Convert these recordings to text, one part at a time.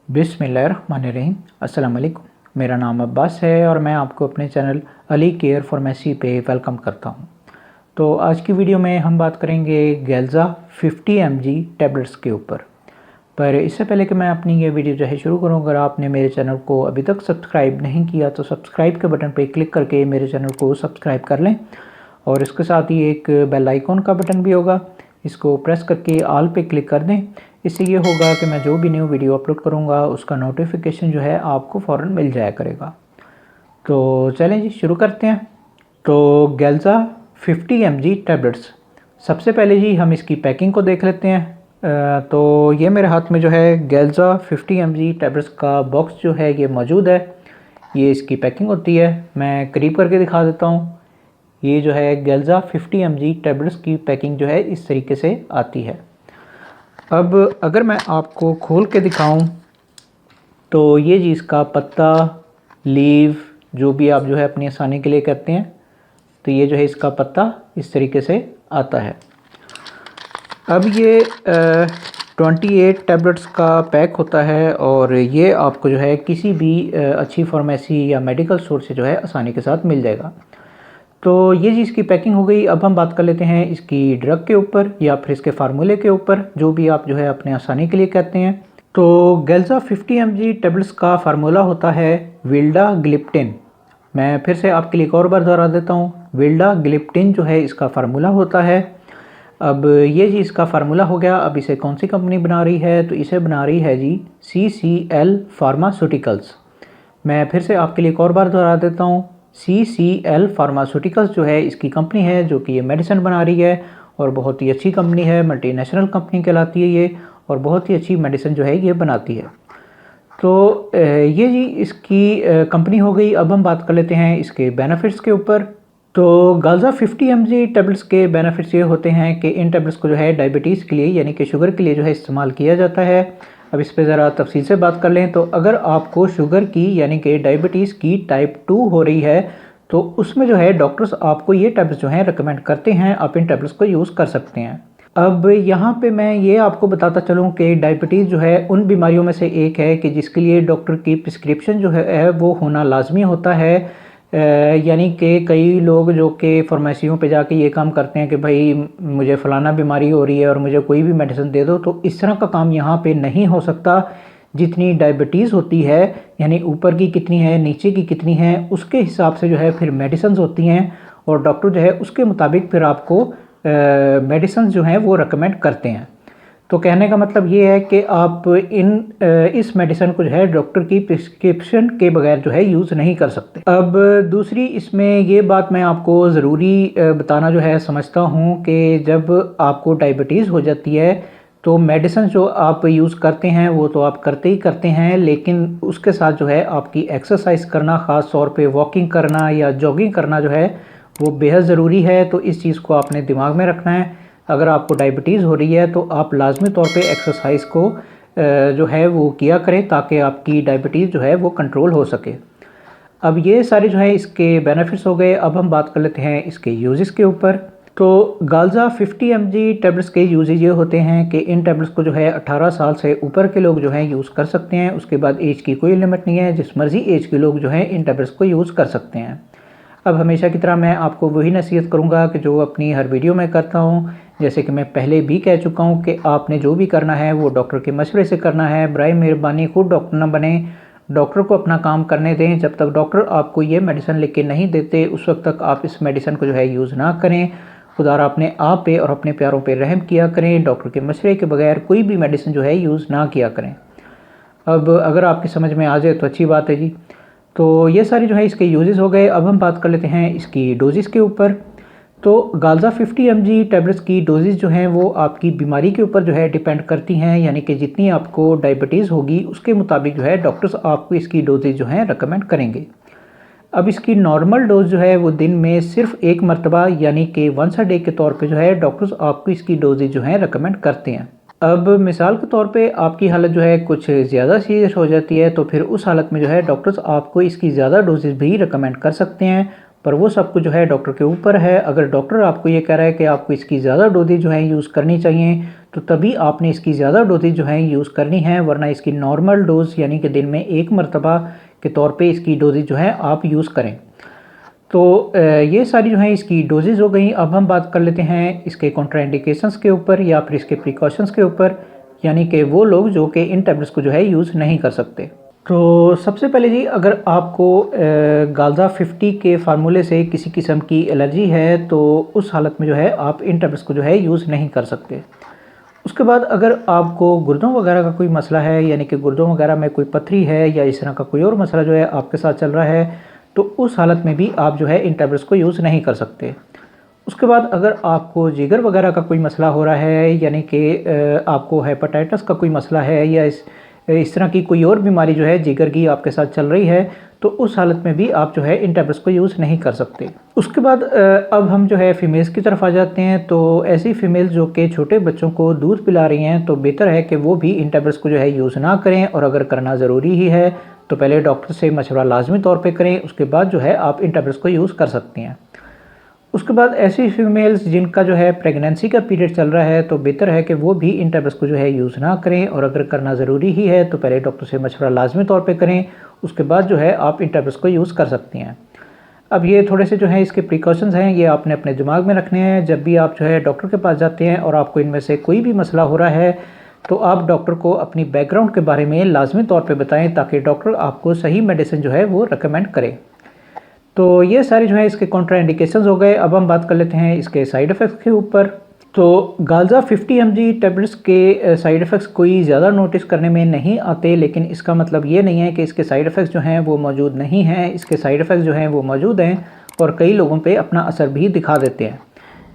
बिस्मिल्लाहिर्रहमानिर्रहीम। अस्सलाम वालेकुम। मेरा नाम अब्बास है और मैं आपको अपने चैनल अली केयर फार्मेसी पे वेलकम करता हूँ। तो आज की वीडियो में हम बात करेंगे गैल्ज़ा 50 mg टैबलेट्स के ऊपर। पर इससे पहले कि मैं अपनी ये वीडियो जो है शुरू करूँ, अगर आपने मेरे चैनल को अभी तक सब्सक्राइब नहीं किया तो सब्सक्राइब के बटन पर क्लिक करके मेरे चैनल को सब्सक्राइब कर लें और इसके साथ ही एक बेल आइकॉन का बटन भी होगा, इसको प्रेस करके ऑल पे क्लिक कर दें। इससे ये होगा कि मैं जो भी न्यू वीडियो अपलोड करूँगा उसका नोटिफिकेशन जो है आपको फ़ौरन मिल जाया करेगा। तो चलें जी शुरू करते हैं। तो गैल्ज़ा 50 mg टैबलेट्स, सबसे पहले जी हम इसकी पैकिंग को देख लेते हैं। तो ये मेरे हाथ में जो है गैल्ज़ा 50 mg टैबलेट्स का बॉक्स जो है ये मौजूद है। ये इसकी पैकिंग होती है, मैं करीब करके दिखा देता हूँ। ये जो है गैल्ज़ा 50 mg टैबलेट्स की पैकिंग जो है इस तरीके से आती है। अब अगर मैं आपको खोल के दिखाऊं तो ये जी इसका पत्ता, लीव, जो भी आप जो है अपनी आसानी के लिए कहते हैं, तो ये जो है इसका पत्ता इस तरीके से आता है। अब ये 28 टैबलेट्स का पैक होता है और ये आपको जो है किसी भी अच्छी फार्मेसी या मेडिकल स्टोर से जो है आसानी के साथ मिल जाएगा। तो ये जी इसकी पैकिंग हो गई। अब हम बात कर लेते हैं इसकी ड्रग के ऊपर या फिर इसके फार्मूले के ऊपर, जो भी आप जो है अपने आसानी के लिए कहते हैं। तो गैल्ज़ा 50 mg टैबलेट्स का फार्मूला होता है विल्डाग्लिप्टिन। मैं फिर से आपके लिए एक और बार दोहरा देता हूँ, विल्डाग्लिप्टिन जो है इसका फार्मूला होता है। अब ये जी इसका फार्मूला हो गया। अब इसे कौन सी कंपनी बना रही है, तो इसे बना रही है जी CCL फार्मास्यूटिकल्स। मैं फिर से आपके लिए एक और बार दोहरा देता हूँ, CCL फार्मास्यूटिकल्स जो है इसकी कंपनी है जो कि ये मेडिसिन बना रही है और बहुत ही अच्छी कंपनी है, मल्टीनेशनल कंपनी कहलाती है ये, और बहुत ही अच्छी मेडिसिन जो है ये बनाती है। तो ये जी इसकी कंपनी हो गई। अब हम बात कर लेते हैं इसके बेनिफिट्स के ऊपर। तो गैल्ज़ा 50 mg टैबलेट्स के बेनिफिट्स ये होते हैं कि इन टैबलेट्स को जो है डायबिटीज़ के लिए यानी कि शुगर के लिए जो है इस्तेमाल किया जाता है। अब इस पे ज़रा तफसील से बात कर लें तो अगर आपको शुगर की यानी कि डायबिटीज़ की टाइप 2 हो रही है तो उसमें जो है डॉक्टर्स आपको ये टैबलेट्स जो हैं रिकमेंड करते हैं, आप इन टैबलेट्स को यूज़ कर सकते हैं। अब यहाँ पे मैं ये आपको बताता चलूँ कि डायबिटीज़ जो है उन बीमारियों में से एक है कि जिसके लिए डॉक्टर की प्रिस्क्रिप्शन जो है वो होना लाजमी होता है। यानी कि कई लोग जो कि फार्मेसियों पे जाके ये काम करते हैं कि भाई मुझे फ़लाना बीमारी हो रही है और मुझे कोई भी मेडिसिन दे दो, तो इस तरह का काम यहाँ पे नहीं हो सकता। जितनी डायबिटीज़ होती है यानी ऊपर की कितनी है नीचे की कितनी है उसके हिसाब से जो है फिर मेडिसिन होती हैं और डॉक्टर जो है उसके मुताबिक फिर आपको मेडिसिन जो हैं वो रेकमेंड करते हैं। तो कहने का मतलब ये है कि आप इस मेडिसिन को जो है डॉक्टर की प्रिस्क्रिप्शन के बगैर जो है यूज़ नहीं कर सकते। अब दूसरी इसमें ये बात मैं आपको ज़रूरी बताना जो है समझता हूँ कि जब आपको डायबिटीज़ हो जाती है तो मेडिसिन जो आप यूज़ करते हैं वो तो आप करते ही करते हैं, लेकिन उसके साथ जो है आपकी एक्सरसाइज करना, ख़ास तौर पे वॉकिंग करना या जॉगिंग करना जो है वो बेहद ज़रूरी है। तो इस चीज़ को आपने दिमाग में रखना है। अगर आपको डायबिटीज़ हो रही है तो आप लाजमी तौर पे एक्सरसाइज को जो है वो किया करें ताकि आपकी डायबिटीज़ जो है वो कंट्रोल हो सके। अब ये सारे जो है इसके बेनिफिट्स हो गए। अब हम बात कर लेते हैं इसके यूजेस के ऊपर। तो गैल्ज़ा 50 mg टैबलेट्स के यूजेज ये होते हैं कि इन टैबलेट्स को जो है 18 साल से ऊपर के लोग जो हैं यूज़ कर सकते हैं। उसके बाद एज की कोई लिमिट नहीं है, जिस मर्ज़ी एज के लोग जो हैं इन टैबलेट्स को यूज़ कर सकते हैं। अब हमेशा की तरह मैं आपको वही नसीहत करूंगा कि जो अपनी हर वीडियो में करता हूं, जैसे कि मैं पहले भी कह चुका हूं कि आपने जो भी करना है वो डॉक्टर के मशवरे से करना है। बराए मेहरबानी खुद डॉक्टर ना बने, डॉक्टर को अपना काम करने दें। जब तक डॉक्टर आपको ये मेडिसिन लिख के नहीं देते उस वक्त तक आप इस मेडिसिन को जो है यूज़ ना करें। खुदा अपने आप पे और अपने प्यारों पे रहम किया करें। डॉक्टर के मशवरे के बगैर कोई भी मेडिसिन जो है यूज़ ना किया करें। अब अगर आपकी समझ में आ जाए तो अच्छी बात है जी। तो ये सारी जो है इसके यूजेस हो गए। अब हम बात कर लेते हैं इसकी डोजेस के ऊपर। तो गैल्ज़ा 50 mg टैबलेट्स की डोजेस जो हैं वो आपकी बीमारी के ऊपर जो है डिपेंड करती हैं, यानी कि जितनी आपको डायबिटीज़ होगी उसके मुताबिक जो है डॉक्टर्स आपको इसकी डोजेज जो हैं रेकमेंड करेंगे। अब इसकी नॉर्मल डोज जो है वो दिन में सिर्फ एक मरतबा यानी कि वंस अ डे के तौर पे जो है डॉक्टर्स आपको इसकी डोजेज जो हैं रेकमेंड करते हैं। अब मिसाल के तौर पे आपकी हालत जो है कुछ ज़्यादा सीरियस हो जाती है तो फिर उस हालत में जो है डॉक्टर्स आपको इसकी ज़्यादा डोजेज भी रिकमेंड कर सकते हैं। पर वो सब कुछ जो है डॉक्टर के ऊपर है। अगर डॉक्टर आपको ये कह रहा है कि आपको इसकी ज़्यादा डोजेज जो है यूज़ करनी चाहिए, तो तभी आपने इसकी ज़्यादा डोजेज जो है यूज़ करनी है, वरना इसकी नॉर्मल डोज यानी कि दिन में 1 मरतबा के तौर पे इसकी डोजेज जो है आप यूज़ करें। तो ये सारी जो है इसकी डोजेज हो गई। अब हम बात कर लेते हैं इसके कॉन्ट्राइंडिकेशंस के ऊपर या फिर इसके प्रिकॉशंस के ऊपर, यानी कि वो लोग जो कि इन टैबलेट्स को जो है यूज़ नहीं कर सकते। तो सबसे पहले जी, अगर आपको गाल्जा 50 के फार्मूले से किसी किस्म की एलर्जी है तो उस हालत में जो है आप इन टैबलेट्स को जो है यूज़ नहीं कर सकते। उसके बाद अगर आपको गुर्दों वगैरह का कोई मसला है, यानी कि गुर्दों वगैरह में कोई पथरी है या इस तरह का कोई और मसला जो है आपके साथ चल रहा है, तो उस हालत में भी आप जो है इन टैबलेट्स को यूज़ नहीं कर सकते। उसके बाद अगर आपको जिगर वगैरह का कोई मसला हो रहा है, यानी कि आपको हेपेटाइटिस का कोई मसला है या इस तरह की कोई और बीमारी जो है जिगर की आपके साथ चल रही है, तो उस हालत में भी आप जो है इन टैबलेट्स को यूज़ नहीं कर सकते। उसके बाद अब हम जो है फीमेल्स की तरफ आ जाते हैं। तो ऐसी फीमेल्स जो कि छोटे बच्चों को दूध पिला रही हैं, तो बेहतर है कि वो भी इन टैबलेट्स को जो है यूज़ ना करें, और अगर करना ज़रूरी ही है तो पहले डॉक्टर से मशवरा लाजमी तौर पे करें, उसके बाद जो है आप इन टैबलेट्स को यूज़ कर सकती हैं। उसके बाद ऐसी फीमेल्स जिनका जो है प्रेगनेंसी का पीरियड चल रहा है, तो बेहतर है कि वो भी इन टैबलेट्स को जो है यूज़ ना करें, और अगर करना ज़रूरी ही है तो पहले डॉक्टर से मशवरा लाजमी तौर पे करें, उसके बाद जो है आप इन टैबलेट्स को यूज़ कर सकती हैं। अब ये थोड़े से जो है इसके प्रिकॉशंस हैं, ये आपने अपने दिमाग में रखने हैं। जब भी आप जो है डॉक्टर के पास जाते हैं और आपको इनमें से कोई भी मसला हो रहा है, तो आप डॉक्टर को अपनी बैकग्राउंड के बारे में लाजमी तौर पे बताएं, ताकि डॉक्टर आपको सही मेडिसिन जो है वो रिकमेंड करे। तो ये सारी जो है इसके कॉन्ट्राइंडिकेशंस हो गए। अब हम बात कर लेते हैं इसके साइड इफ़ेक्ट्स के ऊपर। तो गाल्जा 50 mg टैबलेट्स के साइड इफ़ेक्ट्स कोई ज़्यादा नोटिस करने में नहीं आते, लेकिन इसका मतलब ये नहीं है कि इसके साइड इफ़ेक्ट्स जो हैं वो मौजूद नहीं हैं। इसके साइड इफ़ेक्ट्स जो हैं वो मौजूद हैं और कई लोगों पे अपना असर भी दिखा देते हैं,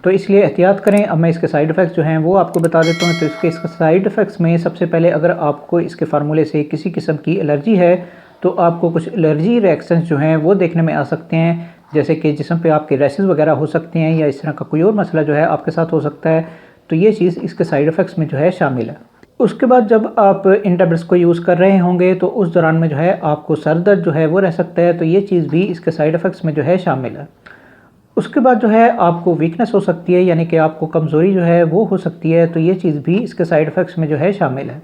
तो इसलिए एहतियात करें। अब मैं इसके साइड इफ़ेक्ट्स जो हैं वो आपको बता देता हूँ। तो इसके साइड इफ़ेक्ट्स में सबसे पहले, अगर आपको इसके फार्मूले से किसी किस्म की एलर्जी है, तो आपको कुछ एलर्जी रिएक्शंस जो हैं वो देखने में आ सकते हैं, जैसे कि जिस्म पे आपके रैशेस वगैरह हो सकते हैं या इस तरह का कोई और मसला जो है आपके साथ हो सकता है। तो ये चीज़ इसके साइड इफ़ेक्ट्स में जो है शामिल है। उसके बाद जब आप इन टैबलेट्स को यूज़ कर रहे होंगे, तो उस दौरान में जो है आपको सर दर्द जो है वो रह सकता है, तो ये चीज़ भी इसके साइड इफ़ेक्ट्स में जो है शामिल है। उसके बाद जो है आपको वीकनेस हो सकती है, यानी कि आपको कमज़ोरी जो है वो हो सकती है, तो ये चीज़ भी इसके साइड इफ़ेक्ट्स में जो है शामिल है।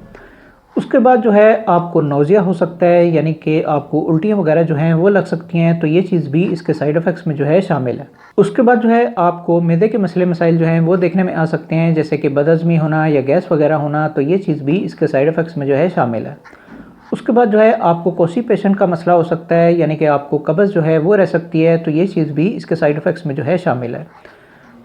उसके बाद जो है आपको नौजिया हो सकता है, यानी कि आपको उल्टियाँ वगैरह जो हैं वो लग सकती हैं, तो ये चीज़ भी इसके साइड इफ़ेक्ट्स में जो है शामिल है। उसके बाद जो है आपको मैदे के मसले मसाइल जो हैं वो देखने में आ सकते हैं, जैसे कि बदहज़मी होना या गैस वगैरह होना, तो ये चीज़ भी इसके साइड इफ़ेक्ट्स में जो है शामिल है। उसके बाद जो है आपको कॉन्स्टिपेशन का मसला हो सकता है, यानी कि आपको कब्ज़ जो है वो रह सकती है, तो ये चीज़ भी इसके साइड इफ़ेक्ट्स में जो है शामिल है।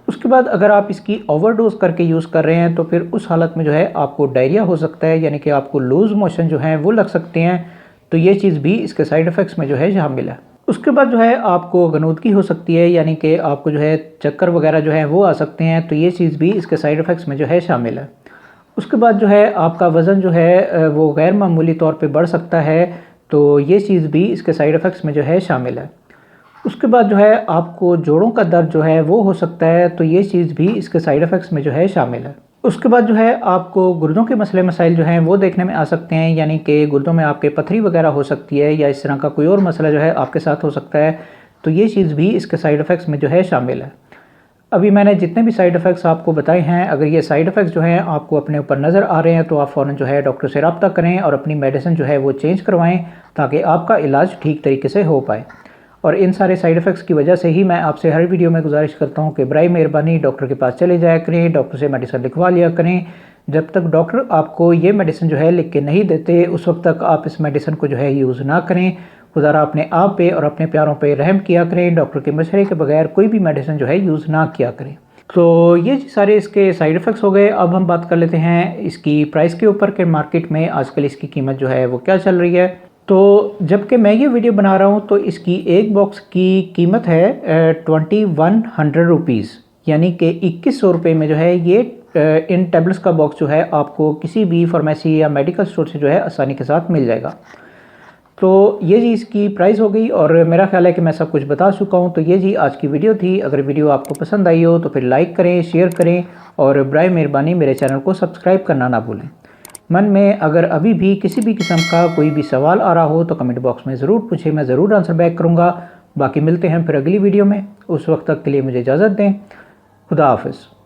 उसके बाद अगर आप इसकी ओवरडोज करके यूज़ कर रहे हैं, तो फिर उस हालत में जो है आपको डायरिया हो सकता है, यानी कि आपको लूज़ मोशन जो है वो लग सकते हैं, तो ये चीज़ भी इसके साइड इफ़ेक्ट्स में जो है शामिल है। उसके बाद जो है आपको गनूदगी हो सकती है, यानी कि आपको जो है चक्कर वगैरह जो है वो आ सकते हैं, तो ये चीज़ भी इसके साइड इफ़ेक्ट्स में जो है शामिल है। उसके बाद जो है आपका वज़न जो है वो गैर मामूली तौर पे बढ़ सकता है, तो ये चीज़ भी इसके साइड इफ़ेक्ट्स में जो है शामिल है। उसके बाद जो है आपको जोड़ों का दर्द जो है वो हो सकता है, तो ये चीज़ भी इसके साइड इफ़ेक्ट्स में जो है शामिल है। उसके बाद जो है आपको गुर्दों के मसले मसाइल जो हैं वो देखने में आ सकते हैं, यानी कि गुर्दों में आपके पथरी वगैरह हो सकती है या इस तरह का कोई और मसला जो है आपके साथ हो सकता है, तो ये चीज़ भी इसके साइड इफ़ेक्ट्स में जो है शामिल है। अभी मैंने जितने भी साइड इफ़ेक्ट्स आपको बताए हैं, अगर ये साइड इफ़ेक्ट्स जो हैं आपको अपने ऊपर नज़र आ रहे हैं, तो आप फ़ौरन जो है डॉक्टर से रब्ता करें और अपनी मेडिसिन जो है वो चेंज करवाएं, ताकि आपका इलाज ठीक तरीके से हो पाए। और इन सारे साइड इफ़ेक्ट्स की वजह से ही मैं आपसे हर वीडियो में गुजारिश करता हूं कि बराए मेहरबानी डॉक्टर के पास चले जाया करें, डॉक्टर से मेडिसिन लिखवा लिया करें। जब तक डॉक्टर आपको ये मेडिसिन जो है लिख के नहीं देते, उस वक्त तक आप इस मेडिसिन को जो है यूज़ ना करें। खुदारा अपने आप पे और अपने प्यारों पे रहम किया करें, डॉक्टर के मशवरे के बगैर कोई भी मेडिसिन जो है यूज़ ना किया करें। तो ये सारे इसके साइड इफ़ेक्ट्स हो गए। अब हम बात कर लेते हैं इसकी प्राइस के ऊपर कि मार्केट में आजकल इसकी कीमत जो है वो क्या चल रही है। तो जबकि मैं ये वीडियो बना रहा हूँ, तो इसकी एक बॉक्स की कीमत है 2100 रुपीज़, यानी कि 2100 रुपये में जो है ये इन टैबलेट्स का बॉक्स जो है आपको किसी भी फार्मेसी या मेडिकल स्टोर से जो है आसानी के साथ मिल जाएगा। तो ये जी इसकी प्राइस हो गई, और मेरा ख्याल है कि मैं सब कुछ बता चुका हूँ। तो ये जी आज की वीडियो थी। अगर वीडियो आपको पसंद आई हो तो फिर लाइक करें, शेयर करें, और बराए मेहरबानी मेरे चैनल को सब्सक्राइब करना ना भूलें। मन में अगर अभी भी किसी भी किस्म का कोई भी सवाल आ रहा हो तो कमेंट बॉक्स में ज़रूर पूछें, मैं ज़रूर आंसर बैक करूँगा। बाकी मिलते हैं फिर अगली वीडियो में, उस वक्त तक के लिए मुझे इजाज़त दें। खुदा हाफिज़।